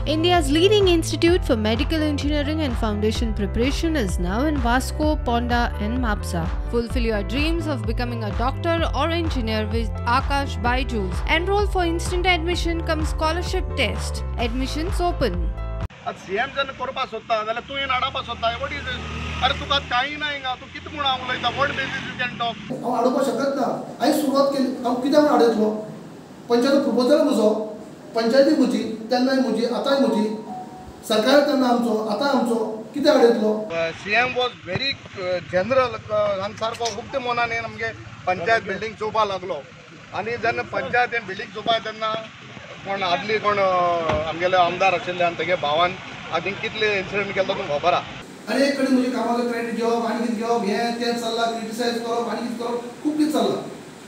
India's leading institute for medical engineering and foundation preparation is now in Vasco, Ponda and Mapsa. Fulfill your dreams of becoming a doctor or engineer with Akash Byju's. Enroll for instant admission cum scholarship test. Admissions open. CM जर करपा सोदता जाल्यार तूं हाडपा सोदता what is दिस अरे तुका काही नाही गा तू किती म्हणून उलयता what basis you can talk हांव हाडूंक शकत ना हांवें सुरवात केली हांव कित्याक हाडयतलो पंचायत प्रपोजल म्हजो पंचायती म्हजी तेन्नाय म्हजी आतांय म्हजी सरकार तेन्ना आमचो आतां आमचो कित्याक हाडयतलो सीएम वॉज व्हेरी जनरल आनी सारको उक्ते मनान आमगे पंचायत बिल्डींग चोवपा लागलो आनी जेन्ना पंचायत बिल्डींग चोवपा तेन्ना कोण आदली कोण आमगेले आमदार आशिल्ले आनी तेगे भावान आय थिंक कितले इन्सिडंट केलो तुमकां खबर आहा आनी एक कडेन म्हज्या कामाचो क्रेडीट घेवप आनी कितें घेवप हें तें चल्लां क्रिटिसायज करप आनी कितें करप खूब कितें चल्लां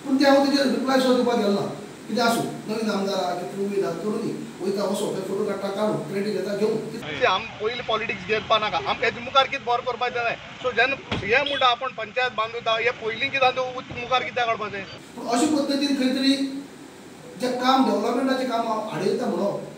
पूण तें हांव तेजेर रिप्लाय सुद्दां दिवपाक गेलो ना कितें आसूं नवीन आमदार कितें उमेद आहा करूनी वयता वचो ते फोटो काडटा काडून क्रेडीट घेता घेवन आम पयलीं पॉलिटिक्स घेवपा नाका आम हेजे मुखार कितें बरें करपाचें जाय सो जेन्ना सीएम म्हणटा आपण पंचायत बांदूता हे पयलीं कितें मुखार कित्याक काडपाचें पूण अशे पद्दतीन खंय तरी जे काम डेव्हलपमेंटाचें काम हांव हाडयता म्हणप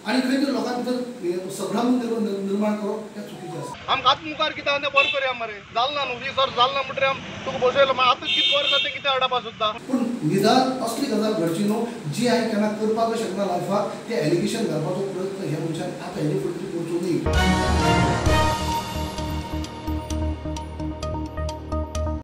आनी खंय तरी लोकां भितर संभ्रम निर्माण करप हें चुकीचें आसा आमकां आतां मुखार कितें आहा तें बरें करया मरे जालना न्हू 20 वर्स जालना म्हणटरी तुका बसयलो मागीर आतां कितें बरें जाता कितें हाडपा सोदता पूण निदान असली गजाल घडची न्हू जी हांवें केन्ना करपाक शकना लायफाक तें एलिगेशन घालपाचो प्रयत्न ह्या मनशान आतां हेजे फुडें करचो न्ही